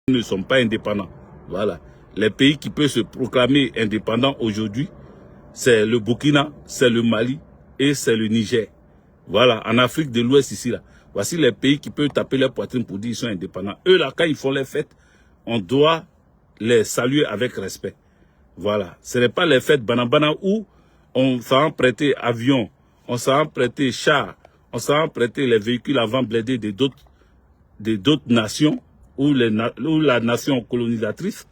ne sont pas indépendants. Voilà. Les pays qui peuvent se proclamer indépendants aujourd'hui, c'est le Burkina, c'est le Mali et c'est le Niger. Voilà, en Afrique de l'Ouest ici, là. Voici les pays qui peuvent taper leur poitrine pour dire qu'ils sont indépendants. Eux, là, quand ils font les fêtes, on doit les saluer avec respect. Voilà. Ce n'est pas les fêtes banabana où on s'en prêter avion, on s'en prêter char, on s'en prêter les véhicules avant blindés de d'autres nations ou la nation colonisatrice.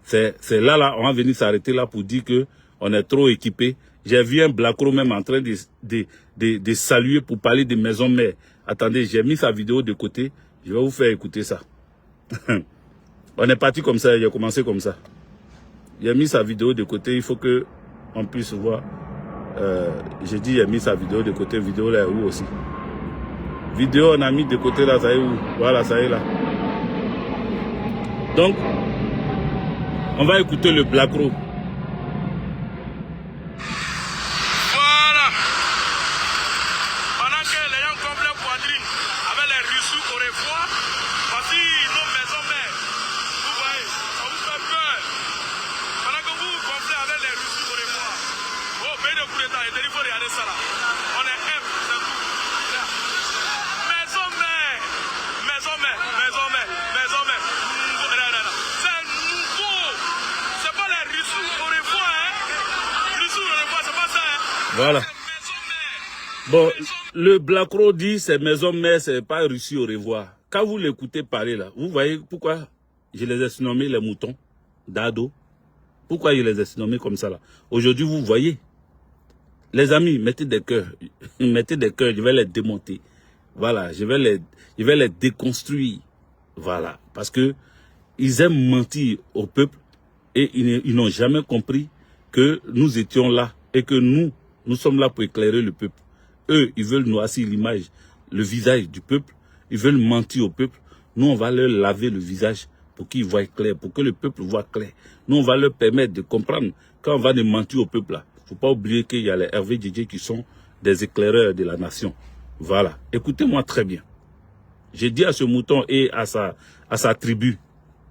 C'est là, on va venir s'arrêter là pour dire que on est trop équipé. J'ai vu un Blacro même en train de saluer pour parler des maisons mères. Attendez, j'ai mis sa vidéo de côté. Je vais vous faire écouter ça. On est parti comme ça, il a commencé comme ça. J'ai mis sa vidéo de côté, il faut que on puisse voir. J'ai dit, j'ai mis sa vidéo de côté, vidéo là où aussi. Vidéo, on a mis de côté là, ça y est où? Voilà, ça y est là. Donc, on va écouter le Blacro. Voilà. Pendant que les gens complètent poitrine avec les Russes au revoir, voici nos maisons mères. Vous voyez, ça vous fait peur. Pendant que vous complètez avec les Russes au revoir. Oh, pays de coup d'état, il faut regarder ça là. On est F, c'est tout. Maison mère, maison mère, maison mère, maison mère. C'est nouveau. C'est pas les Russes au revoir, hein. Russes au revoir, c'est pas ça, hein. Voilà. Bon, le Blacro dit c'est maison mère, c'est pas Russie au revoir. Quand vous l'écoutez parler là, vous voyez pourquoi je les ai surnommés les moutons d'Ado. Pourquoi je les ai surnommés comme ça là. Aujourd'hui, vous voyez. Les amis, mettez des cœurs. Mettez des cœurs, je vais les démonter. Voilà, je vais les déconstruire. Voilà, parce que ils aiment mentir au peuple et ils n'ont jamais compris que nous étions là et que nous sommes là pour éclairer le peuple. Eux, ils veulent noircir l'image, le visage du peuple. Ils veulent mentir au peuple. Nous, on va leur laver le visage pour qu'ils voient clair, pour que le peuple voit clair. Nous, on va leur permettre de comprendre. Quand on va de mentir au peuple, là, il ne faut pas oublier qu'il y a les Hervé Didier qui sont des éclaireurs de la nation. Voilà. Écoutez-moi très bien. J'ai dit à ce mouton et à sa tribu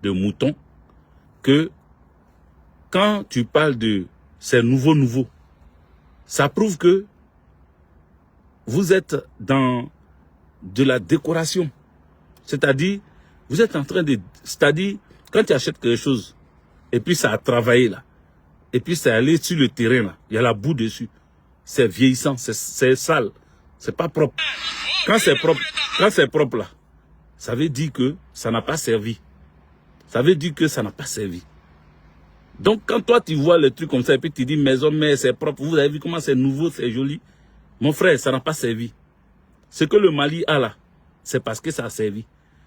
de moutons que quand tu parles de ces nouveaux, ça prouve que vous êtes dans de la décoration. C'est-à-dire, vous êtes en train de... C'est-à-dire, quand tu achètes quelque chose, et puis ça a travaillé là, et puis ça allé sur le terrain là, il y a la boue dessus, c'est vieillissant, c'est sale, c'est pas propre. Quand c'est propre là, ça veut dire que ça n'a pas servi. Ça veut dire que ça n'a pas servi. Donc quand toi tu vois le truc comme ça, et puis tu dis maison mère, c'est propre, vous avez vu comment c'est nouveau, c'est joli. Mon frère, ça n'a pas servi. Ce que le Mali a là, c'est parce que ça a servi.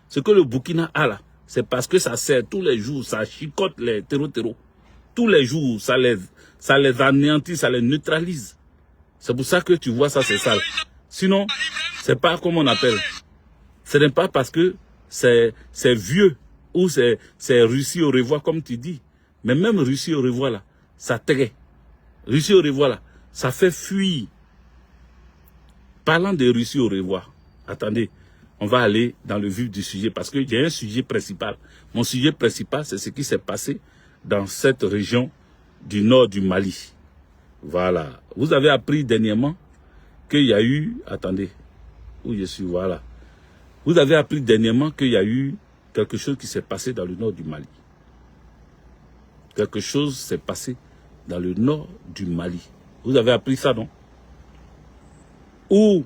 Ce que le Burkina a là, c'est parce que ça sert tous les jours, ça chicote les terreaux. Tous les jours, ça les anéantit, ça les neutralise. C'est pour ça que tu vois ça, c'est sale. Sinon, c'est pas comme on appelle. Ce n'est pas parce que c'est vieux ou c'est Russie au revoir comme tu dis. Mais même Russie au revoir là, ça traite. Russie au revoir là, ça fait fuir. Parlant de Russie au revoir, attendez, on va aller dans le vif du sujet parce qu'il y a un sujet principal. Mon sujet principal, c'est ce qui s'est passé dans cette région du nord du Mali. Voilà. Vous avez appris dernièrement qu'il y a eu... Attendez, où je suis, voilà. Vous avez appris dernièrement qu'il y a eu quelque chose qui s'est passé dans le nord du Mali. Quelque chose s'est passé dans le nord du Mali. Vous avez appris ça, non? Où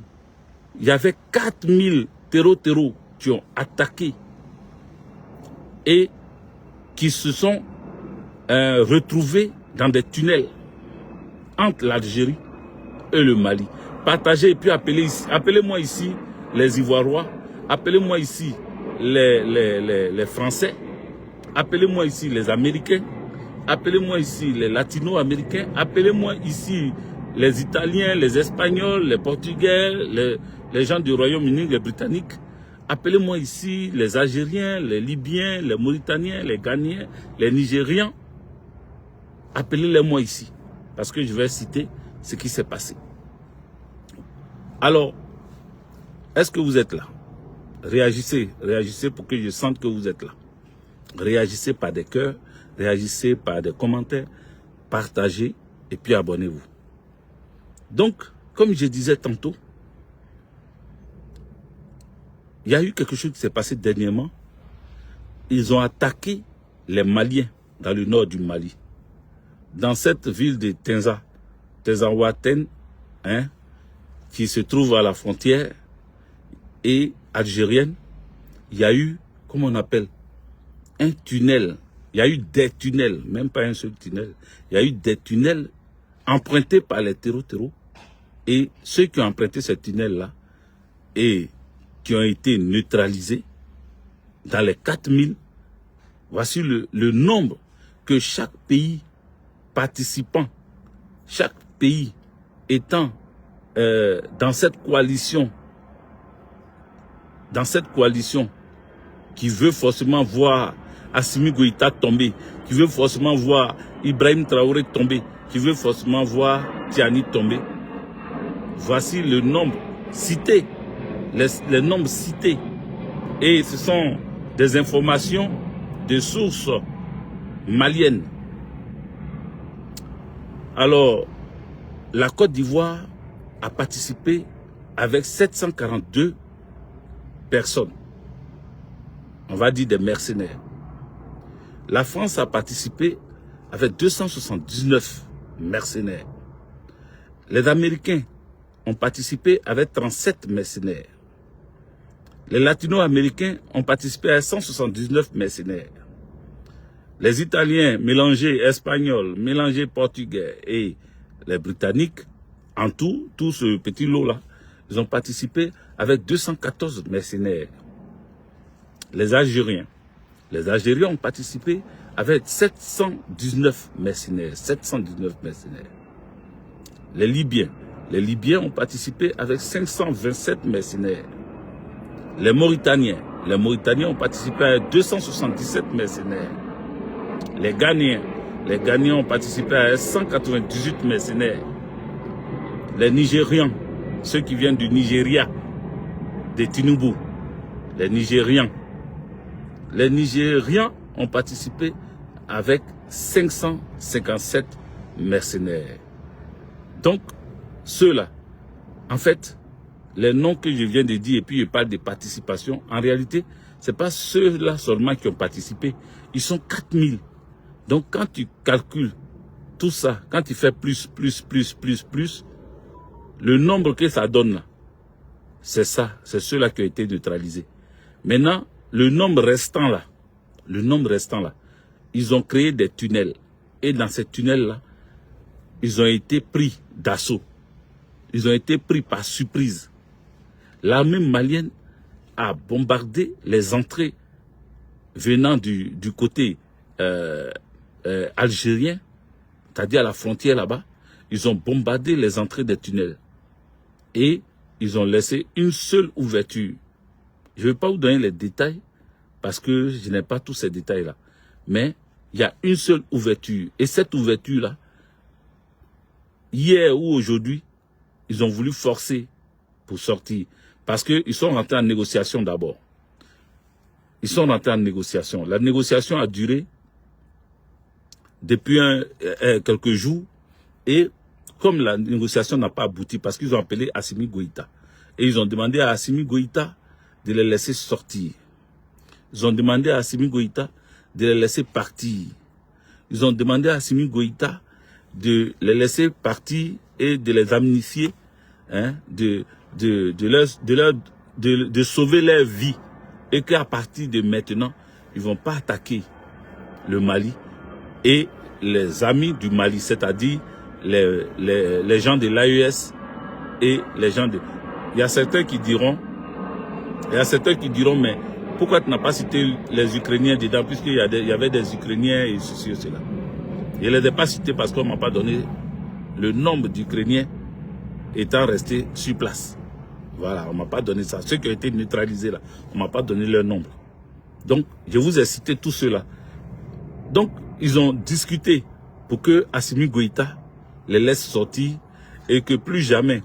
il y avait 4000 terreaux qui ont attaqué et qui se sont retrouvés dans des tunnels entre l'Algérie et le Mali. Partagez et puis appelez-moi ici les Ivoiriens, appelez-moi ici les Français, appelez-moi ici les Américains, appelez-moi ici les Latino-Américains, appelez-moi ici les Italiens, les Espagnols, les Portugais, les gens du Royaume-Uni, les Britanniques. Appelez-moi ici les Algériens, les Libyens, les Mauritaniens, les Ghanéens, les Nigérians. Appelez-les-moi ici, parce que je vais citer ce qui s'est passé. Alors, est-ce que vous êtes là? Réagissez pour que je sente que vous êtes là. réagissez par des cœurs, réagissez par des commentaires, partagez et puis abonnez-vous. Donc, comme je disais tantôt, il y a eu quelque chose qui s'est passé dernièrement. Ils ont attaqué les Maliens dans le nord du Mali. Dans cette ville de Tinzaouaten, hein, qui se trouve à la frontière et algérienne, il y a eu, comment on appelle, un tunnel. Il y a eu des tunnels, même pas un seul tunnel. Il y a eu des tunnels empruntés par les terreaux. Et ceux qui ont emprunté ces tunnels-là et qui ont été neutralisés dans les 4000, voici le nombre que chaque pays participant, chaque pays étant dans cette coalition qui veut forcément voir Assimi Goïta tomber, qui veut forcément voir Ibrahim Traoré tomber, qui veut forcément voir Tiani tomber. Voici le nombre cité, les nombres cités. Et ce sont des informations de sources maliennes. Alors, la Côte d'Ivoire a participé avec 742 personnes. On va dire des mercenaires. La France a participé avec 279 mercenaires. Les Américains ont participé avec 37 mercenaires. Les Latino-Américains ont participé à 179 mercenaires. Les Italiens mélangés Espagnols, mélangés Portugais et les Britanniques, en tout ce petit lot-là, ils ont participé avec 214 mercenaires. Les Algériens ont participé avec 719 mercenaires. 719 mercenaires. Les Libyens ont participé avec 527 mercenaires. Les Mauritaniens ont participé avec 277 mercenaires. Les Ghanéens ont participé avec 198 mercenaires. Les Nigérians, ceux qui viennent du Nigeria, de Tinubu, les Nigérians ont participé avec 557 mercenaires. Donc, ceux-là, en fait, les noms que je viens de dire, et puis je parle de participation, en réalité, ce n'est pas ceux-là seulement qui ont participé, ils sont 4000. Donc, quand tu calcules tout ça, quand tu fais plus, le nombre que ça donne là, c'est ça, c'est ceux-là qui ont été neutralisés. Maintenant, le nombre restant là, ils ont créé des tunnels. Et dans ces tunnels-là, ils ont été pris d'assaut. Ils ont été pris par surprise. L'armée malienne a bombardé les entrées venant du côté algérien, c'est-à-dire à la frontière là-bas. Ils ont bombardé les entrées des tunnels. Et ils ont laissé une seule ouverture. Je ne vais pas vous donner les détails parce que je n'ai pas tous ces détails-là. Mais il y a une seule ouverture. Et cette ouverture-là, hier ou aujourd'hui, ils ont voulu forcer pour sortir. Parce qu'ils sont rentrés en négociation d'abord. Ils sont rentrés en négociation. La négociation a duré depuis quelques jours. Et comme la négociation n'a pas abouti, parce qu'ils ont appelé Assimi Goïta. Et ils ont demandé à Assimi Goïta de les laisser sortir. Ils ont demandé à Assimi Goïta de les laisser partir. Ils ont demandé à Assimi Goïta de les laisser partir et de les amnistier, hein, de sauver leur vie. Et qu'à partir de maintenant, ils ne vont pas attaquer le Mali et les amis du Mali, c'est-à-dire les gens de l'AES et les gens de... Il y a certains qui diront, mais pourquoi tu n'as pas cité les Ukrainiens dedans, puisqu'il y avait des Ukrainiens et ceci et cela. Je ne les ai pas cités parce qu'on ne m'a pas donné le nombre d'Ukrainiens étant restés sur place. Voilà, on ne m'a pas donné ça. Ceux qui ont été neutralisés là, on ne m'a pas donné leur nombre. Donc, je vous ai cité tous ceux-là. Donc, ils ont discuté pour que Assimi Goïta les laisse sortir et que plus jamais,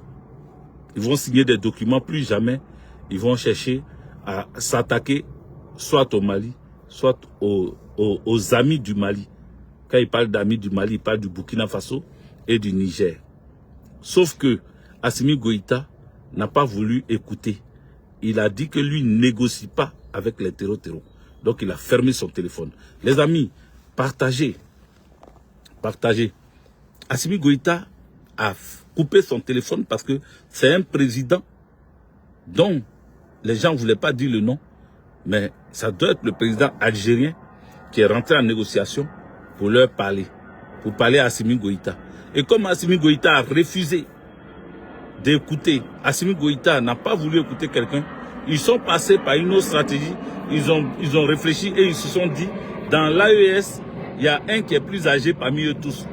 ils vont signer des documents, plus jamais, ils vont chercher à s'attaquer soit au Mali, soit aux amis du Mali. Quand il parle d'amis du Mali, il parle du Burkina Faso et du Niger. Sauf que Assimi Goïta n'a pas voulu écouter. Il a dit que lui ne négocie pas avec les terreaux. Donc il a fermé son téléphone. Les amis, partagez. Partagez. Assimi Goïta a coupé son téléphone parce que c'est un président dont les gens ne voulaient pas dire le nom, mais ça doit être le président algérien qui est rentré en négociation pour leur parler, pour parler à Assimi Goïta. Et comme Assimi Goïta a refusé d'écouter, Assimi Goïta n'a pas voulu écouter quelqu'un, ils sont passés par une autre stratégie, ils ont réfléchi et ils se sont dit, dans l'AES, il y a un qui est plus âgé parmi eux tous.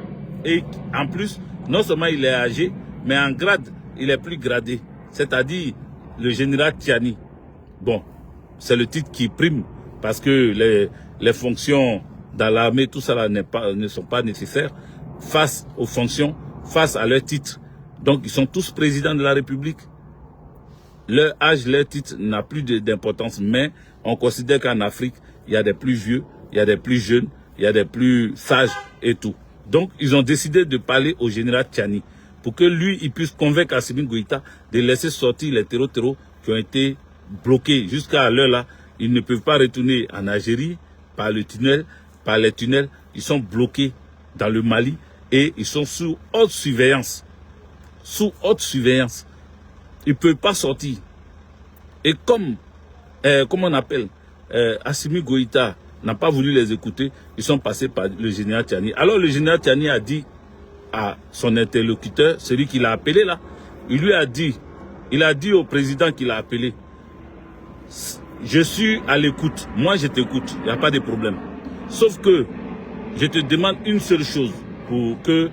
Et en plus, non seulement il est âgé, mais en grade, il est plus gradé. C'est-à-dire le général Tiani. Bon, c'est le titre qui prime parce que les fonctions dans l'armée, tout ça là, ne sont pas nécessaires face aux fonctions, face à leur titre. Donc, ils sont tous présidents de la République. Leur âge, leur titre n'a plus d'importance, mais on considère qu'en Afrique, il y a des plus vieux, il y a des plus jeunes, il y a des plus sages et tout. Donc, ils ont décidé de parler au général Tiani pour que lui, il puisse convaincre Assimi Goïta de laisser sortir les terreaux qui ont été bloqués. Jusqu'à l'heure là, ils ne peuvent pas retourner en Algérie par le tunnel, par les tunnels. Ils sont bloqués dans le Mali et ils sont sous haute surveillance. Sous haute surveillance. Ils ne peuvent pas sortir. Et comme, comment on appelle, Assimi Goïta n'a pas voulu les écouter, ils sont passés par le général Tiani. Alors le général Tiani a dit à son interlocuteur, celui qui l'a appelé là, il a dit au président qui l'a appelé, je suis à l'écoute, moi je t'écoute, il n'y a pas de problème. Sauf que je te demande une seule chose pour que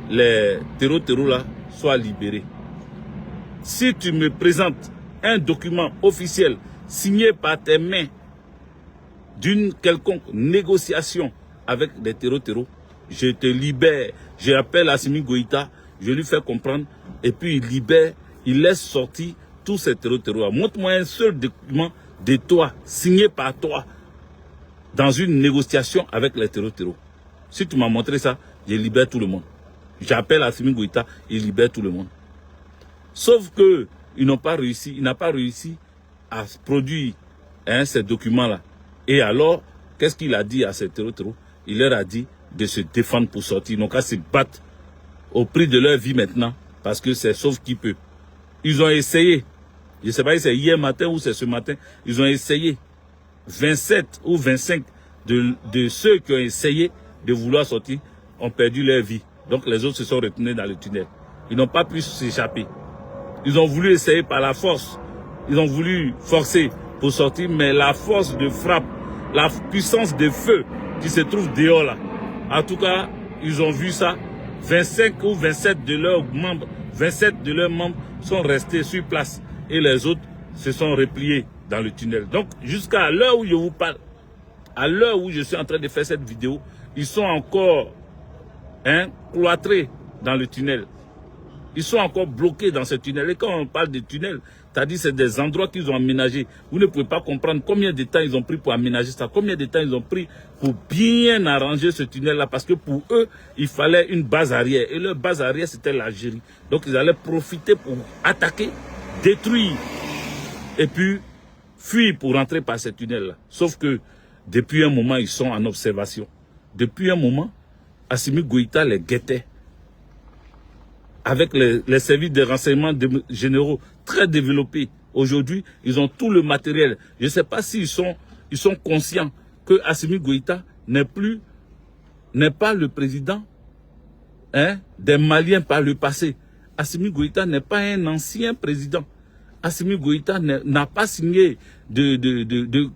les terreaux là soient libérés. Si tu me présentes un document officiel signé par tes mains d'une quelconque négociation avec des terreaux, je te libère. J'appelle Assimi Goïta, je lui fais comprendre, et puis il libère, il laisse sortir tous ces terreaux. Montre-moi un seul document de toi, signé par toi, dans une négociation avec les terreaux. Si tu m'as montré ça, je libère tout le monde. J'appelle Assimi Goïta, il libère tout le monde. Sauf que il n'a pas réussi à produire ces documents-là. Et alors, qu'est-ce qu'il a dit à ces terreaux? Il leur a dit de se défendre pour sortir. Ils n'ont qu'à se battre au prix de leur vie maintenant, parce que c'est sauf qui peut. Ils ont essayé, je ne sais pas si c'est hier matin ou c'est ce matin, ils ont essayé. 27 ou 25 de ceux qui ont essayé de vouloir sortir ont perdu leur vie. Donc les autres se sont retournés dans le tunnel. Ils n'ont pas pu s'échapper. Ils ont voulu essayer par la force. Ils ont voulu forcer pour sortir, mais la force de frappe, la puissance de feu qui se trouve dehors là. En tout cas, ils ont vu ça. 25 ou 27 de leurs membres sont restés sur place et les autres se sont repliés dans le tunnel. Donc, jusqu'à l'heure où je vous parle, à l'heure où je suis en train de faire cette vidéo, ils sont encore cloîtrés dans le tunnel. Ils sont encore bloqués dans ce tunnel. Et quand on parle de tunnel, c'est-à-dire c'est des endroits qu'ils ont aménagés. Vous ne pouvez pas comprendre combien de temps ils ont pris pour aménager ça, combien de temps ils ont pris pour bien arranger ce tunnel-là. Parce que pour eux, il fallait une base arrière. Et leur base arrière, c'était l'Algérie. Donc ils allaient profiter pour attaquer, détruire, et puis fuir pour rentrer par ce tunnel-là. Sauf que depuis un moment, ils sont en observation. Depuis un moment, Assimi Goïta les guettait. Avec les services de renseignement généraux très développés. Aujourd'hui, ils ont tout le matériel. Je ne sais pas s'ils sont conscients que Assimi Goïta n'est pas le président des Maliens par le passé. Assimi Goïta n'est pas un ancien président. Assimi Goïta n'a pas signé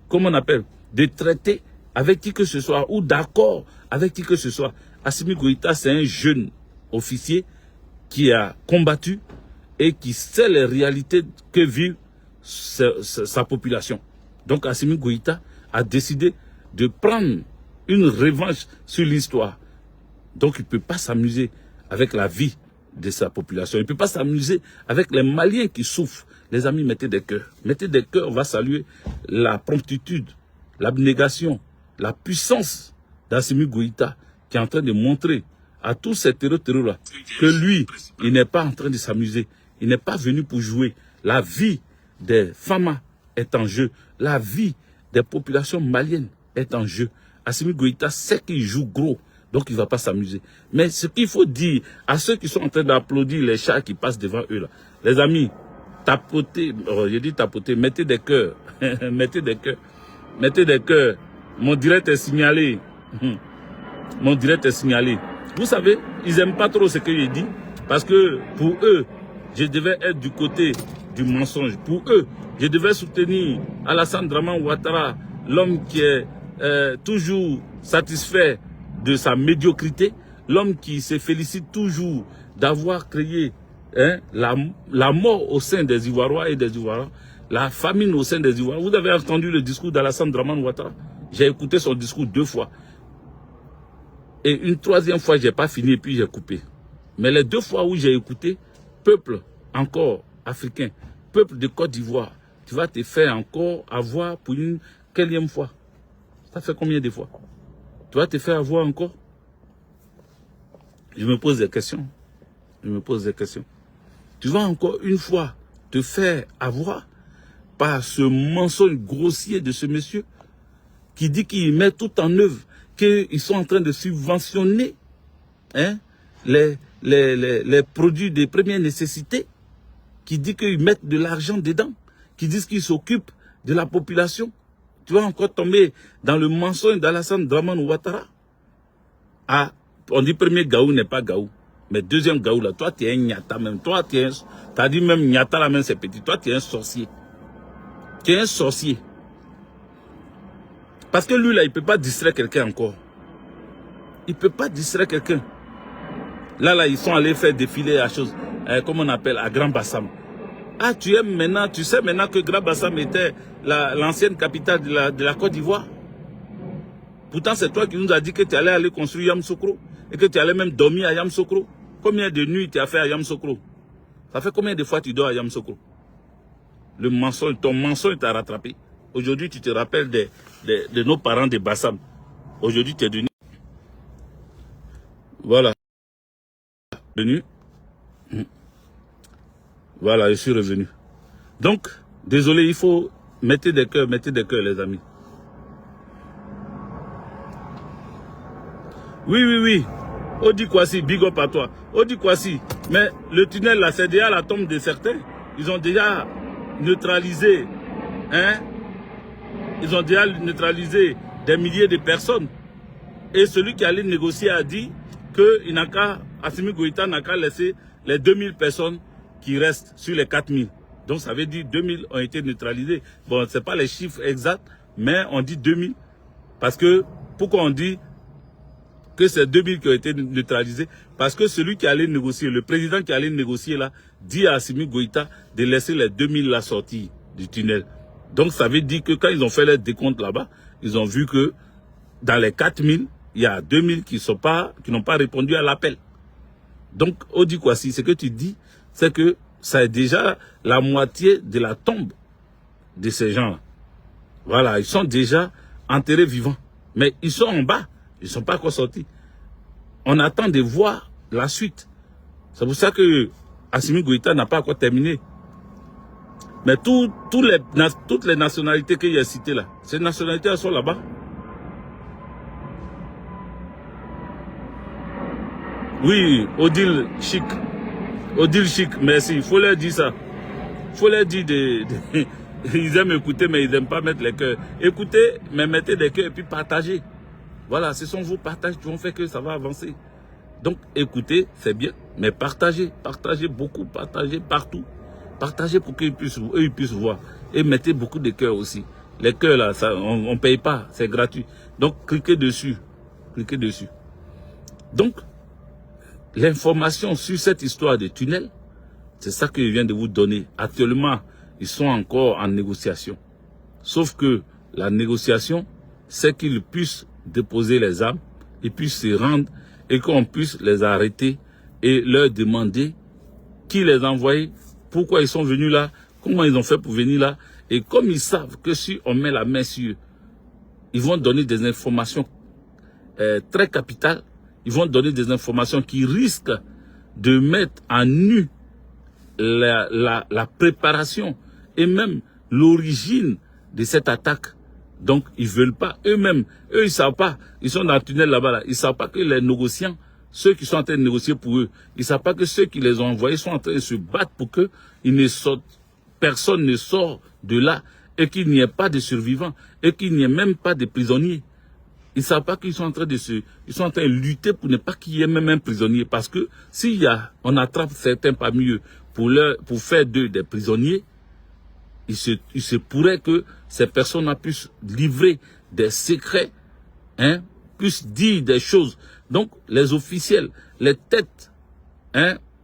comment on appelle, de traité avec qui que ce soit ou d'accord avec qui que ce soit. Assimi Goïta, c'est un jeune officier qui a combattu et qui sait les réalités que vit sa population. Donc Assimi Goïta a décidé de prendre une revanche sur l'histoire. Donc il ne peut pas s'amuser avec la vie de sa population. Il ne peut pas s'amuser avec les Maliens qui souffrent. Les amis, mettez des cœurs. Mettez des cœurs, on va saluer la promptitude, l'abnégation la puissance d'Assimi Goïta qui est en train de montrer à tous ces terreurs-là que lui, il n'est pas en train de s'amuser. Il n'est pas venu pour jouer. La vie des Fama est en jeu. La vie des populations maliennes est en jeu. Assimi Goïta sait qu'il joue gros, donc il ne va pas s'amuser. Mais ce qu'il faut dire à ceux qui sont en train d'applaudir les chats qui passent devant eux, là, les amis, tapotez, j'ai dit tapoter, mettez des cœurs, mettez des cœurs, mettez des cœurs. Mon direct est signalé. Mon direct est signalé. Vous savez, ils n'aiment pas trop ce que j'ai dit, parce que pour eux, je devais être du côté du mensonge. Pour eux, je devais soutenir Alassane Draman Ouattara, l'homme qui est toujours satisfait de sa médiocrité, l'homme qui se félicite toujours d'avoir créé la mort au sein des Ivoiriens et des Ivoiriens, la famine au sein des Ivoiriens. Vous avez entendu le discours d'Alassane Draman Ouattara? J'ai écouté son discours 2 fois. Et une 3e fois, je n'ai pas fini et puis j'ai coupé. Mais les 2 fois où j'ai écouté, peuple encore africain, peuple de Côte d'Ivoire, tu vas te faire encore avoir pour une quelle fois? Ça fait combien de fois? Tu vas te faire avoir encore? Je me pose des questions. Je me pose des questions. Tu vas encore une fois te faire avoir par ce mensonge grossier de ce monsieur qui dit qu'il met tout en œuvre, qu'ils sont en train de subventionner les produits de première nécessité, qui dit qu'ils mettent de l'argent dedans, qui disent qu'ils s'occupent de la population. Tu vas encore tomber dans le mensonge d'Alassane Draman Ouattara. Ah, on dit premier Gaou n'est pas Gaou. Mais deuxième Gaou, là, toi, tu es un Nyata même. Toi, tu as dit même Nyata, là, même, c'est petit. Toi, tu es un sorcier. Tu es un sorcier. Parce que lui, là, il ne peut pas distraire quelqu'un encore. Il ne peut pas distraire quelqu'un. Là, ils sont allés faire défiler à chose, comment on appelle, à Grand Bassam. Ah, tu sais maintenant que Grand Bassam était l'ancienne capitale de la Côte d'Ivoire. Pourtant, c'est toi qui nous as dit que tu allais aller construire Yamoussoukro et que tu allais même dormir à Yamoussoukro. Combien de nuits tu as fait à Yamoussoukro? Ça fait combien de fois tu dors à Yamoussoukro? Le mensonge, ton mensonge t'a rattrapé. Aujourd'hui, tu te rappelles de nos parents de Bassam. Aujourd'hui, tu es devenu. Voilà. Venu. Voilà, je suis revenu. Donc, désolé, il faut mettre des cœurs, les amis. Oui. Odi Kwasi, big up à toi. Odi Kwasi, mais le tunnel là, c'est déjà la tombe de certains. Ils ont déjà neutralisé, ils ont déjà neutralisé des milliers de personnes. Et celui qui allait négocier a dit que Assimi Goïta n'a qu'à laisser les 2000 personnes qui restent sur les 4000. Donc ça veut dire 2000 ont été neutralisés. Bon, ce n'est pas les chiffres exacts, mais on dit 2000. Parce que, pourquoi on dit que c'est 2000 qui ont été neutralisés? Parce que celui qui allait négocier, le président qui allait négocier là, dit à Assimi Goïta de laisser les 2000 la sortie du tunnel. Donc ça veut dire que quand ils ont fait les décomptes là-bas, ils ont vu que dans les 4000, il y a 2000 qui n'ont pas répondu à l'appel. Donc, Odi Kwasi, ce que tu dis, c'est que ça est déjà la moitié de la tombe de ces gens-là. Voilà, ils sont déjà enterrés vivants. Mais ils sont en bas, ils ne sont pas encore sortis. On attend de voir la suite. C'est pour ça que Assimi Goïta n'a pas encore terminé. Mais toutes les nationalités que j'ai citées là, ces nationalités, elles sont là-bas. Oui, Odile Chic. Odile Chic, merci. Il faut leur dire ça. Il faut leur dire ils aiment écouter, mais ils n'aiment pas mettre les cœurs. Écoutez, mais mettez des cœurs et puis partagez. Voilà, ce sont vos partages qui vont faire que ça va avancer. Donc, écoutez, c'est bien, mais partagez. Partagez beaucoup, partagez partout. Partagez pour qu'eux puissent voir. Et mettez beaucoup de cœurs aussi. Les cœurs là, ça, on ne paye pas, c'est gratuit. Donc, cliquez dessus. Cliquez dessus. Donc, l'information sur cette histoire de tunnel, c'est ça que je viens de vous donner. Actuellement, ils sont encore en négociation. Sauf que la négociation, c'est qu'ils puissent déposer les armes, ils puissent se rendre et qu'on puisse les arrêter et leur demander qui les a envoyés, pourquoi ils sont venus là, comment ils ont fait pour venir là. Et comme ils savent que si on met la main sur ils vont donner des informations très capitales. Ils vont donner des informations qui risquent de mettre à nu la préparation et même l'origine de cette attaque. Donc, ils veulent pas eux-mêmes. Eux, ils savent pas. Ils sont dans le tunnel là-bas. Là. Ils savent pas que les négociants, ceux qui sont en train de négocier pour eux, ils savent pas que ceux qui les ont envoyés sont en train de se battre pour que ils ne sortent, personne ne sort de là et qu'il n'y ait pas de survivants et qu'il n'y ait même pas de prisonniers. Ils ne savent pas qu'ils sont en train ils sont en train de lutter pour ne pas qu'il y ait même un prisonnier. Parce que on attrape certains parmi eux pour faire d'eux des prisonniers, il se pourrait que ces personnes-là puissent livrer des secrets, puissent dire des choses. Donc, les officiels, les têtes,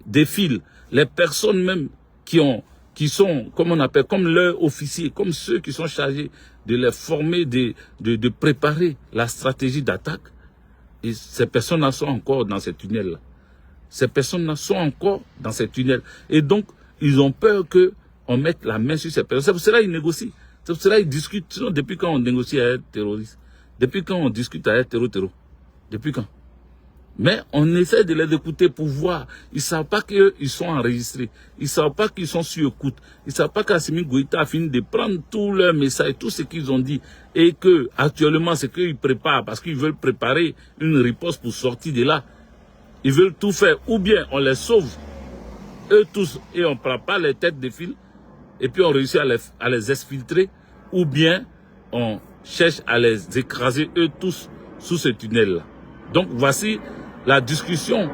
défilent. Les personnes même qui sont, comme on appelle, comme leurs officiers, comme ceux qui sont chargés de les former, de préparer la stratégie d'attaque. Et ces personnes-là sont encore dans ces tunnels-là. Ces personnes-là sont encore dans ces tunnels. Et donc, ils ont peur qu'on mette la main sur ces personnes. C'est pour cela qu'ils négocient. C'est pour cela qu'ils discutent. Sinon, depuis quand on négocie avec les terroristes? Depuis quand on discute avec terror? Depuis quand? Mais on essaie de les écouter pour voir. Ils ne savent pas qu'ils sont enregistrés. Ils ne savent pas qu'ils sont sur écoute. Ils ne savent pas qu'Assimi Goïta a fini de prendre tous leurs messages, tout ce qu'ils ont dit. Et que actuellement, c'est qu'ils préparent, parce qu'ils veulent préparer une riposte pour sortir de là. Ils veulent tout faire. Ou bien on les sauve, eux tous, et on ne prend pas les têtes de fil, et puis on réussit à les exfiltrer. Ou bien on cherche à les écraser, eux tous, sous ce tunnel-là. Donc voici la discussion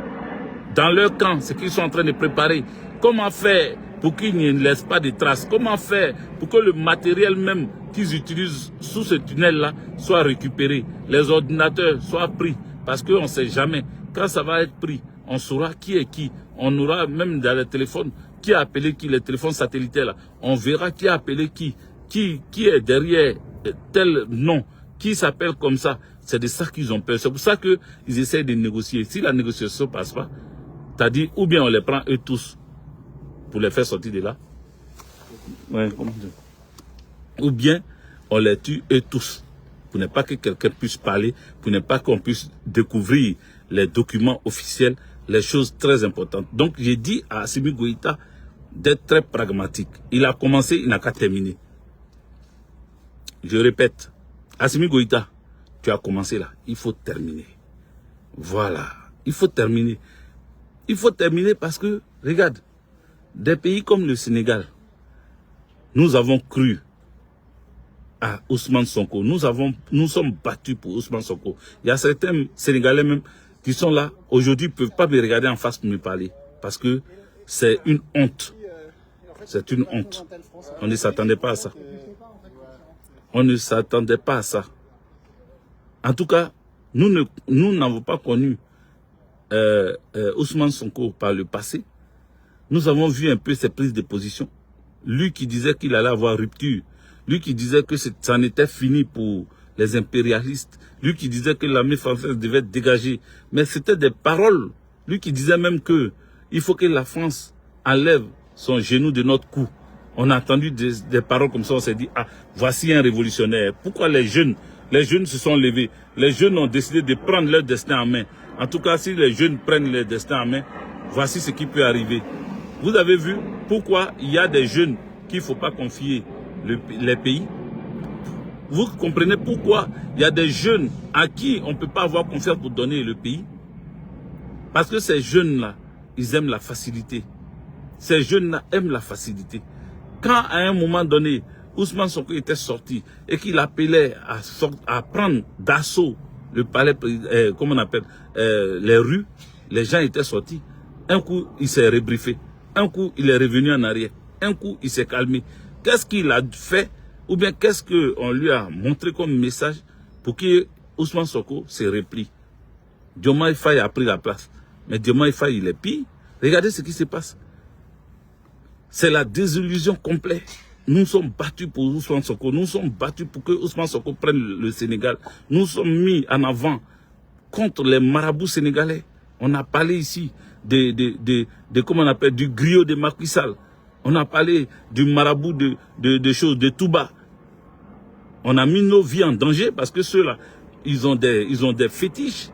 dans leur camp, ce qu'ils sont en train de préparer. Comment faire pour qu'ils ne laissent pas de traces? Comment faire pour que le matériel même qu'ils utilisent sous ce tunnel-là soit récupéré? Les ordinateurs soient pris, parce qu'on ne sait jamais. Quand ça va être pris, on saura qui est qui. On aura même dans les téléphones, qui a appelé qui, les téléphones satellitaires là. On verra qui a appelé qui est derrière tel nom, qui s'appelle comme ça. C'est de ça qu'ils ont peur. C'est pour ça qu'ils essayent de négocier. Si la négociation ne passe pas, t'as dit, ou bien on les prend eux tous pour les faire sortir de là. Ouais, comment dire? Ou bien on les tue eux tous. Pour ne pas que quelqu'un puisse parler, pour ne pas qu'on puisse découvrir les documents officiels, les choses très importantes. Donc j'ai dit à Assimi Goïta d'être très pragmatique. Il a commencé, il n'a qu'à terminer. Je répète, Assimi Goïta, tu as commencé là, il faut terminer. Voilà, il faut terminer. Il faut terminer parce que, regarde, des pays comme le Sénégal, nous avons cru à Ousmane Sonko. Nous sommes battus pour Ousmane Sonko. Il y a certains Sénégalais même qui sont là, aujourd'hui, ne peuvent pas me regarder en face pour me parler. Parce que c'est une honte. C'est une honte. On ne s'attendait pas à ça. On ne s'attendait pas à ça. En tout cas, nous n'avons pas connu Ousmane Sonko par le passé. Nous avons vu un peu ses prises de position. Lui qui disait qu'il allait avoir rupture. Lui qui disait que ça n'était fini pour les impérialistes. Lui qui disait que l'armée française devait être dégagée. Mais c'était des paroles. Lui qui disait même que il faut que la France enlève son genou de notre cou. On a entendu des paroles comme ça, on s'est dit, ah, voici un révolutionnaire. Pourquoi les jeunes se sont levés? Les jeunes ont décidé de prendre leur destin en main. En tout cas, si les jeunes prennent leur destin en main, voici ce qui peut arriver. Vous avez vu pourquoi il y a des jeunes qu'il ne faut pas confier les pays? Vous comprenez pourquoi il y a des jeunes à qui on ne peut pas avoir confiance pour donner le pays? Parce que ces jeunes-là, ils aiment la facilité. Ces jeunes-là aiment la facilité. Quand à un moment donné, Ousmane Sonko était sorti et qu'il appelait à prendre d'assaut le palais, comment on appelle, les rues, les gens étaient sortis. Un coup, il s'est rebriefé. Un coup, il est revenu en arrière. Un coup, il s'est calmé. Qu'est-ce qu'il a fait? Ou bien qu'est-ce qu'on lui a montré comme message pour que Ousmane Sonko se replie? Diomaye Faye a pris la place. Mais Diomaye Faye, il est pire. Regardez ce qui se passe. C'est la désillusion complète. Nous sommes battus pour Ousmane Sonko. Nous sommes battus pour que Ousmane Sonko prenne le Sénégal. Nous sommes mis en avant contre les marabouts sénégalais. On a parlé ici comment on appelle, du griot de Macky Sall. On a parlé du marabout de choses, de Touba. On a mis nos vies en danger parce que ceux-là, ils ont des fétiches.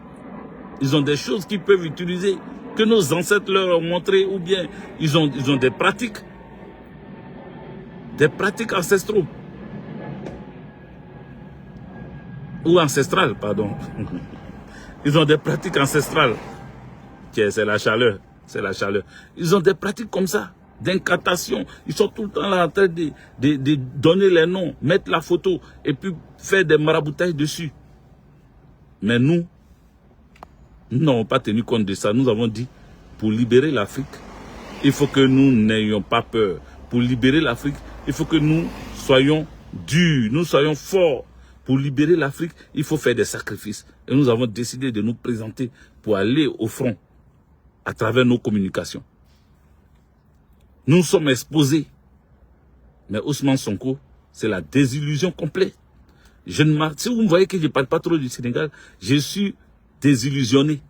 Ils ont des choses qu'ils peuvent utiliser, que nos ancêtres leur ont montré, ou bien ils ont des pratiques ancestraux. Ou ancestrales, pardon. Ils ont des pratiques ancestrales. C'est la chaleur, c'est la chaleur. Ils ont des pratiques comme ça, d'incantation. Ils sont tout le temps là en train de donner les noms, mettre la photo et puis faire des maraboutages dessus. Mais nous n'avons pas tenu compte de ça. Nous avons dit, pour libérer l'Afrique, il faut que nous n'ayons pas peur. Pour libérer l'Afrique, il faut que nous soyons durs, nous soyons forts. Pour libérer l'Afrique, il faut faire des sacrifices. Et nous avons décidé de nous présenter pour aller au front à travers nos communications. Nous sommes exposés. Mais Ousmane Sonko, c'est la désillusion complète. Si vous me voyez que je ne parle pas trop du Sénégal, je suis désillusionné.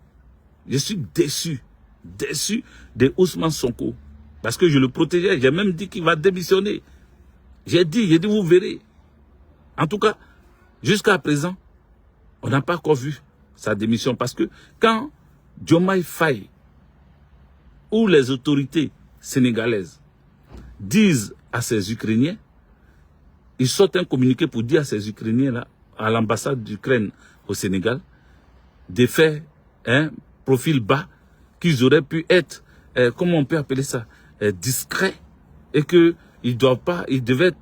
Je suis déçu. Déçu de Ousmane Sonko. Parce que je le protégeais. J'ai même dit qu'il va démissionner. J'ai dit, vous verrez. En tout cas, jusqu'à présent, on n'a pas encore vu sa démission. Parce que quand Diomaye Faye ou les autorités sénégalaises disent à ces Ukrainiens, ils sortent un communiqué pour dire à ces Ukrainiens-là, à l'ambassade d'Ukraine au Sénégal, de faire un profil bas, qu'ils auraient pu être, comment on peut appeler ça, discrets, et que ils devaient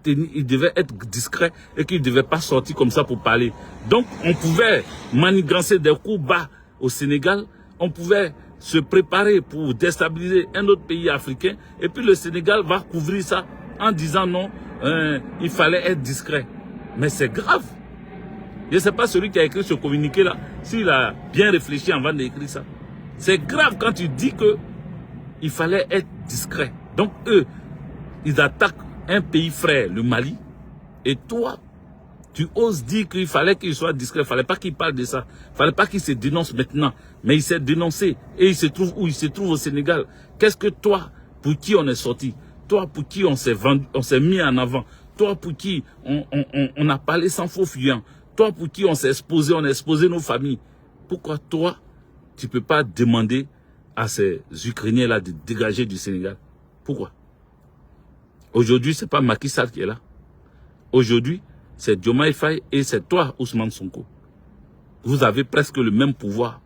être discrets et qu'ils ne devaient pas sortir comme ça pour parler. Donc, on pouvait manigancer des coups bas au Sénégal, on pouvait se préparer pour déstabiliser un autre pays africain, et puis le Sénégal va couvrir ça en disant non, il fallait être discret. Mais c'est grave. Je ne sais pas celui qui a écrit ce communiqué-là, s'il a bien réfléchi avant d'écrire ça. C'est grave quand tu dis que il fallait être discret. Donc eux, ils attaquent un pays frère, le Mali, et toi, tu oses dire qu'il fallait qu'il soit discret, il ne fallait pas qu'il parle de ça, il ne fallait pas qu'il se dénonce maintenant, mais il s'est dénoncé, et il se trouve où? Il se trouve au Sénégal. Qu'est-ce que toi, pour qui on est sorti? Toi, pour qui on s'est vendu, on s'est mis en avant? Toi, pour qui on a parlé sans faux fuyant? Toi, pour qui on s'est exposé, on a exposé nos familles? Pourquoi toi, tu ne peux pas demander à ces Ukrainiens-là de dégager du Sénégal? Pourquoi? Aujourd'hui, ce n'est pas Macky Sall qui est là. Aujourd'hui, c'est Diomaye Faye et c'est toi, Ousmane Sonko. Vous avez presque le même pouvoir.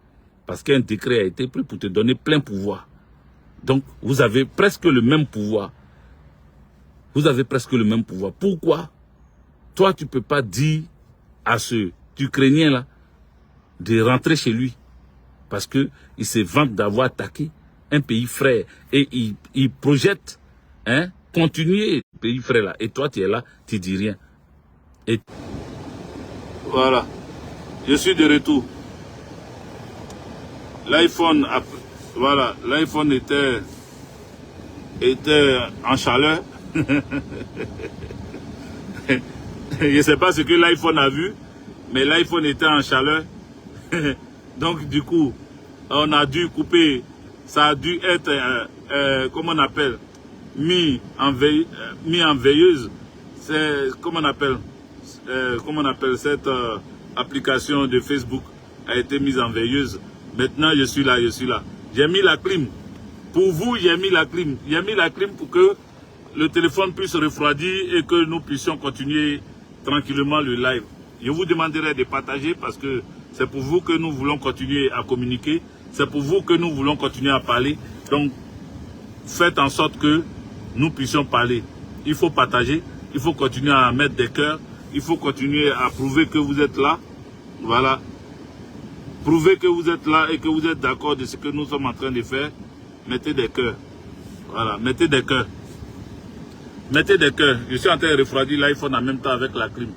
Parce qu'un décret a été pris pour te donner plein pouvoir. Donc, vous avez presque le même pouvoir. Vous avez presque le même pouvoir. Pourquoi? Toi, tu ne peux pas dire à ce Ukrainien-là de rentrer chez lui. Parce qu'il se vante d'avoir attaqué un pays frère. Et il projette, continuer le pays frère là. Et toi, tu es là, tu dis rien. Et voilà. Je suis de retour. L'iPhone, voilà, l'iPhone était en chaleur. Je ne sais pas ce que l'iPhone a vu, mais l'iPhone était en chaleur. Donc du coup, on a dû couper. Ça a dû être, comment on appelle, mis en veilleuse. C'est, comment on appelle cette application de Facebook a été mise en veilleuse. Maintenant, je suis là. J'ai mis la clim. Pour vous, j'ai mis la clim. J'ai mis la clim pour que le téléphone puisse refroidir et que nous puissions continuer tranquillement le live. Je vous demanderai de partager parce que c'est pour vous que nous voulons continuer à communiquer. C'est pour vous que nous voulons continuer à parler. Donc, faites en sorte que nous puissions parler. Il faut partager. Il faut continuer à mettre des cœurs. Il faut continuer à prouver que vous êtes là. Voilà. Prouvez que vous êtes là et que vous êtes d'accord de ce que nous sommes en train de faire. Mettez des cœurs. Voilà, mettez des cœurs. Mettez des cœurs. Je suis en train de refroidir l'iPhone en même temps avec la clim.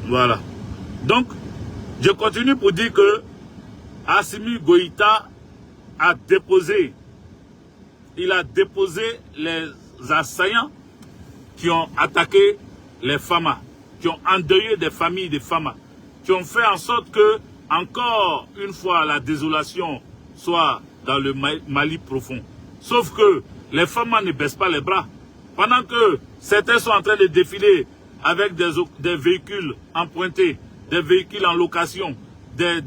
Voilà. Donc, je continue pour dire que Assimi Goïta a déposé, il a déposé les assaillants qui ont attaqué les Fama, qui ont endeuillé des familles de Fama, qui ont fait en sorte que, encore une fois, la désolation soit dans le Mali profond. Sauf que les Fama ne baissent pas les bras. Pendant que certains sont en train de défiler avec des véhicules empruntés, des véhicules en location, des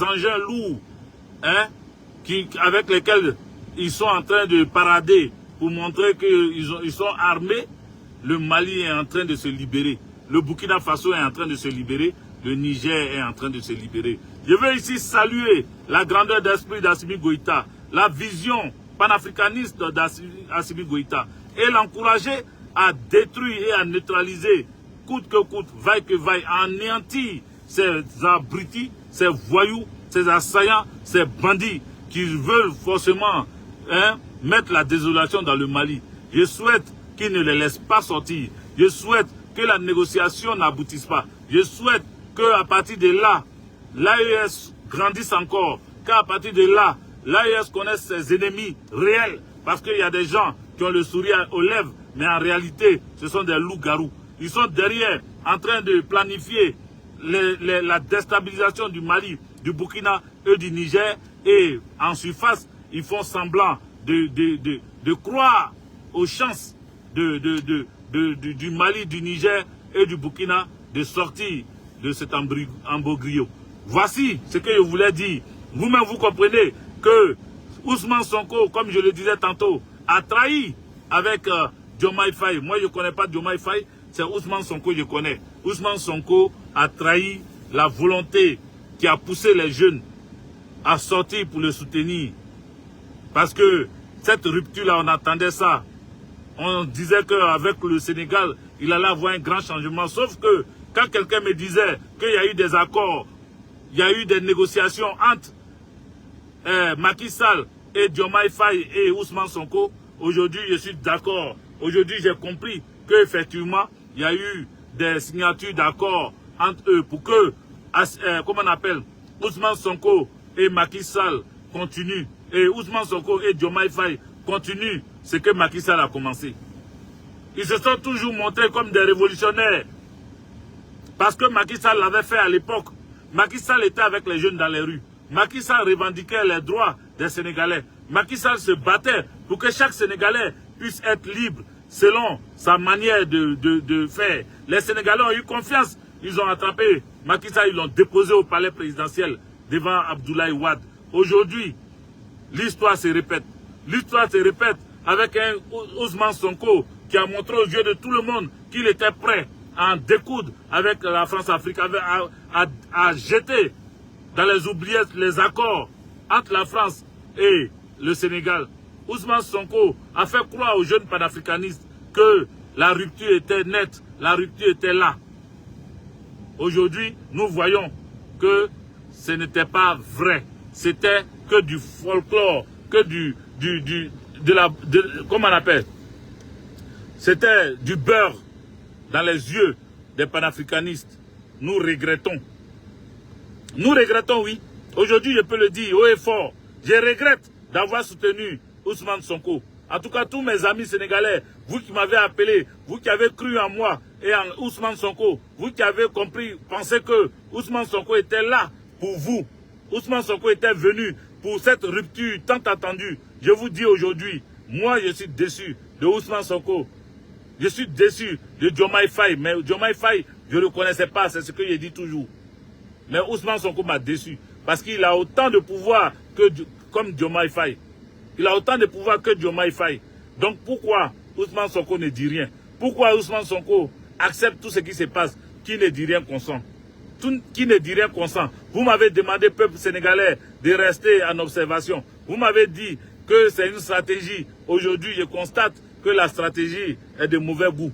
engins lourds, hein, avec lesquels ils sont en train de parader pour montrer qu'ils sont armés, le Mali est en train de se libérer. Le Burkina Faso est en train de se libérer. Le Niger est en train de se libérer. Je veux ici saluer la grandeur d'esprit d'Assimi Goïta, la vision panafricaniste d'Assimi Goïta et l'encourager à détruire et à neutraliser, coûte que coûte, vaille que vaille, à anéantir ces abrutis, ces voyous, ces assaillants, ces bandits qui veulent forcément mettre la désolation dans le Mali. Je souhaite qu'ils ne les laissent pas sortir. Je souhaite que la négociation n'aboutisse pas. Je souhaite qu'à partir de là, l'AES grandisse encore. Qu'à partir de là, l'AES connaisse ses ennemis réels. Parce qu'il y a des gens qui ont le sourire aux lèvres, mais en réalité, ce sont des loups-garous. Ils sont derrière, en train de planifier la déstabilisation du Mali, du Burkina et du Niger. Et en surface, ils font semblant de croire aux chances du Mali, du Niger et du Burkina de sortir de cet embroglio. Voici ce que je voulais dire. Vous-même, vous comprenez que Ousmane Sonko, comme je le disais tantôt, a trahi avec Diomaye Faye. Moi, je ne connais pas Diomaye Faye, c'est Ousmane Sonko que je connais. Ousmane Sonko a trahi la volonté qui a poussé les jeunes à sortir pour le soutenir. Parce que cette rupture-là, on attendait ça. On disait qu'avec le Sénégal, il allait avoir un grand changement. Sauf que quand quelqu'un me disait qu'il y a eu des accords, il y a eu des négociations entre Macky Sall et Diomaye Faye et Ousmane Sonko, aujourd'hui je suis d'accord. Aujourd'hui j'ai compris qu'effectivement il y a eu des signatures d'accords entre eux pour que, comment on appelle, Ousmane Sonko et Macky Sall continuent. Et Ousmane Sonko et Diomaye Faye continuent ce que Macky Sall a commencé. Ils se sont toujours montrés comme des révolutionnaires. Parce que Macky Sall l'avait fait à l'époque. Macky Sall était avec les jeunes dans les rues. Macky Sall revendiquait les droits des Sénégalais. Macky Sall se battait pour que chaque Sénégalais puisse être libre selon sa manière de faire. Les Sénégalais ont eu confiance. Ils ont attrapé Macky Sall, ils l'ont déposé au palais présidentiel devant Abdoulaye Wade. Aujourd'hui, l'histoire se répète. L'histoire se répète avec un Ousmane Sonko qui a montré aux yeux de tout le monde qu'il était prêt à en découdre avec la France-Afrique, à jeter dans les oubliettes les accords entre la France et le Sénégal. Ousmane Sonko a fait croire aux jeunes panafricanistes que la rupture était nette, la rupture était là. Aujourd'hui, nous voyons que ce n'était pas vrai. C'était que du folklore, que comment on appelle? C'était du beurre dans les yeux des panafricanistes. Nous regrettons. Nous regrettons, oui. Aujourd'hui, je peux le dire haut et fort. Je regrette d'avoir soutenu Ousmane Sonko. En tout cas, tous mes amis sénégalais, vous qui m'avez appelé, vous qui avez cru en moi et en Ousmane Sonko, vous qui avez compris, pensez que Ousmane Sonko était là pour vous. Ousmane Sonko était venu pour cette rupture tant attendue. Je vous dis aujourd'hui, moi je suis déçu de Ousmane Sonko. Je suis déçu de Diomaye Faye. Mais Diomaye Faye, je ne le connaissais pas, c'est ce que je dis toujours. Mais Ousmane Sonko m'a déçu. Parce qu'il a autant de pouvoir comme Diomaye Faye. Il a autant de pouvoir que Diomaye Faye. Donc pourquoi Ousmane Sonko ne dit rien? Pourquoi Ousmane Sonko accepte tout ce qui se passe, qui ne dit rien consent? Qui ne dit rien consent? Vous m'avez demandé, peuple sénégalais, de rester en observation. Vous m'avez dit que c'est une stratégie. Aujourd'hui, je constate que la stratégie est de mauvais goût.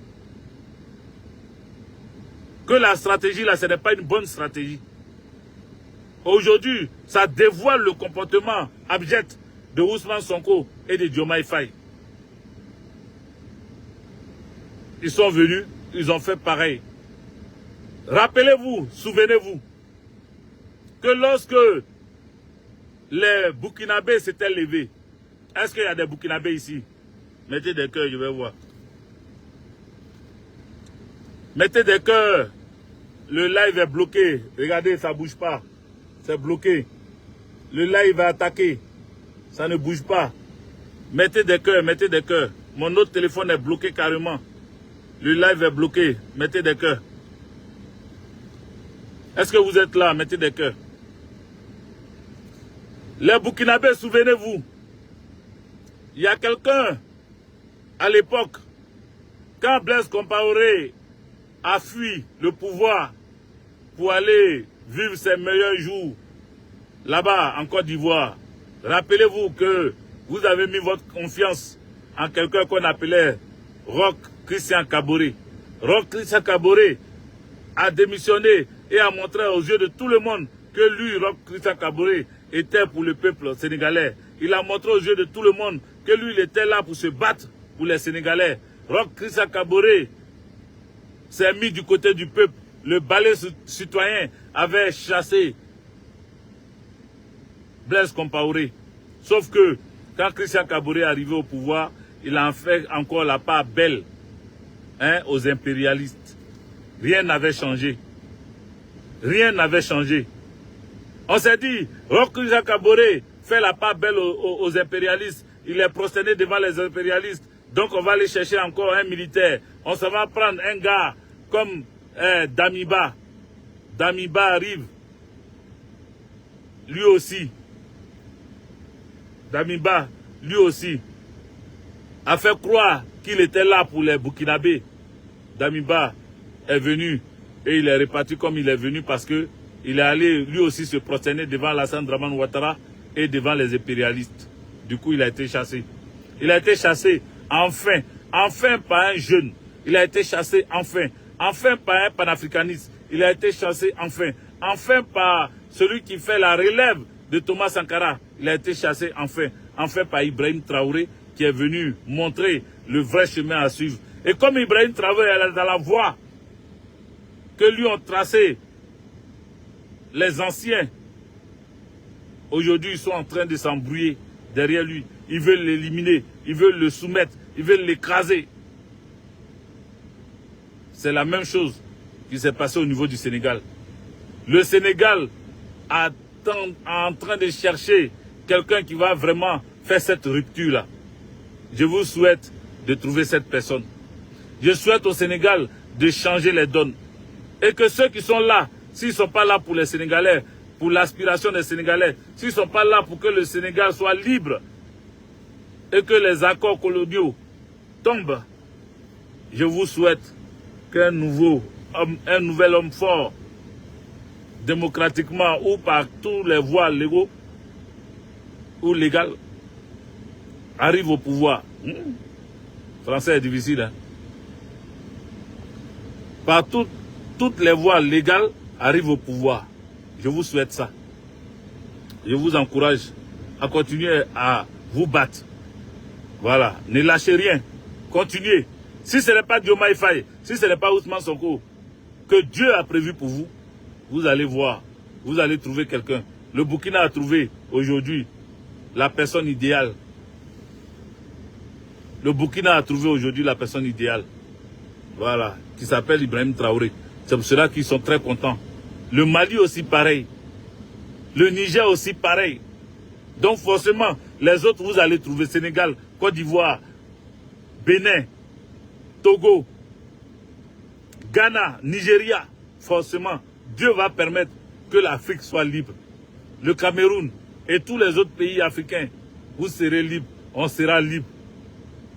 Que la stratégie, là, ce n'est pas une bonne stratégie. Aujourd'hui, ça dévoile le comportement abject de Ousmane Sonko et de Diomaye Faye. Ils sont venus, ils ont fait pareil. Rappelez-vous, souvenez-vous, que lorsque les Burkinabés s'étaient levés, est-ce qu'il y a des Burkinabés ici? Mettez des cœurs, je vais voir. Mettez des cœurs. Le live est bloqué. Regardez, ça ne bouge pas. C'est bloqué. Le live est attaqué. Ça ne bouge pas. Mettez des cœurs, mettez des cœurs. Mon autre téléphone est bloqué carrément. Le live est bloqué. Mettez des cœurs. Est-ce que vous êtes là? Mettez des cœurs. Les Burkinabés, souvenez-vous. Il y a quelqu'un, à l'époque, quand Blaise Compaoré a fui le pouvoir pour aller vivre ses meilleurs jours là-bas en Côte d'Ivoire, rappelez-vous que vous avez mis votre confiance en quelqu'un qu'on appelait Roch Christian Kaboré. Roch Christian Kaboré a démissionné et a montré aux yeux de tout le monde que lui, Roch Christian Kaboré, était pour le peuple sénégalais. Il a montré aux yeux de tout le monde que lui, il était là pour se battre pour les Sénégalais. Roch Christian Kaboré s'est mis du côté du peuple. Le balai citoyen avait chassé Blaise Compaoré. Sauf que quand Christian Kaboré est arrivé au pouvoir, il a fait encore la part belle aux impérialistes. Rien n'avait changé. Rien n'avait changé. On s'est dit, Roch Christian Kaboré fait la part belle aux impérialistes. Il est prosterné devant les impérialistes. Donc on va aller chercher encore un militaire. On se va prendre un gars comme Damiba. Damiba arrive. Lui aussi. Damiba, lui aussi, a fait croire qu'il était là pour les Burkinabés. Damiba est venu et il est reparti comme il est venu parce que il est allé lui aussi se prosterner devant Alassane Dramane Ouattara et devant les impérialistes. Du coup, il a été chassé. Il a été chassé, enfin par un jeune. Il a été chassé, enfin par un panafricaniste. Il a été chassé, enfin par celui qui fait la relève de Thomas Sankara. Il a été chassé, enfin par Ibrahim Traoré, qui est venu montrer le vrai chemin à suivre. Et comme Ibrahim Traoré est dans la voie que lui ont tracé les anciens, aujourd'hui ils sont en train de s'embrouiller derrière lui. Ils veulent l'éliminer, ils veulent le soumettre, ils veulent l'écraser. C'est la même chose qui s'est passé au niveau du Sénégal. Le Sénégal est en train de chercher quelqu'un qui va vraiment faire cette rupture-là. Je vous souhaite de trouver cette personne. Je souhaite au Sénégal de changer les donnes. Et que ceux qui sont là, s'ils ne sont pas là pour les Sénégalais, pour l'aspiration des Sénégalais, s'ils ne sont pas là pour que le Sénégal soit libre et que les accords coloniaux tombent, je vous souhaite qu'un nouvel homme fort, démocratiquement ou par tous les voies légaux ou légales, arrive au pouvoir. Français est difficile, hein? Par toutes les voies légales, arrive au pouvoir. Je vous souhaite ça. Je vous encourage à continuer à vous battre. Voilà, ne lâchez rien. Continuez. Si ce n'est pas Diomaye Faye, si ce n'est pas Ousmane Sonko, que Dieu a prévu pour vous, vous allez voir, vous allez trouver quelqu'un. Le Burkina a trouvé aujourd'hui la personne idéale. Le Burkina a trouvé aujourd'hui la personne idéale. Voilà, qui s'appelle Ibrahim Traoré. C'est pour cela qu'ils sont très contents. Le Mali aussi pareil. Le Niger aussi pareil. Donc forcément, les autres vous allez trouver Sénégal, Côte d'Ivoire, Bénin, Togo, Ghana, Nigeria. Forcément, Dieu va permettre que l'Afrique soit libre. Le Cameroun et tous les autres pays africains, vous serez libres, on sera libre.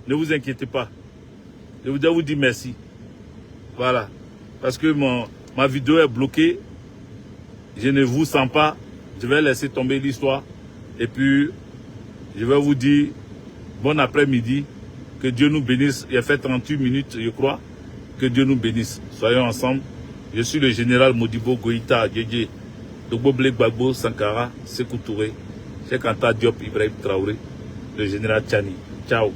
Ne vous inquiétez pas. Je dois vous dire merci. Voilà. Parce que ma vidéo est bloquée. Je ne vous sens pas. Je vais laisser tomber l'histoire. Et puis, je vais vous dire bon après-midi. Que Dieu nous bénisse. Il a fait 38 minutes, je crois. Que Dieu nous bénisse. Soyons ensemble. Je suis le général Modibo Goïta Djedje. Dogbo Blek Gbagbo Sankara Sékou Touré. Cheikh Anta Diop Ibrahim Traoré. Le général Tchani. Ciao.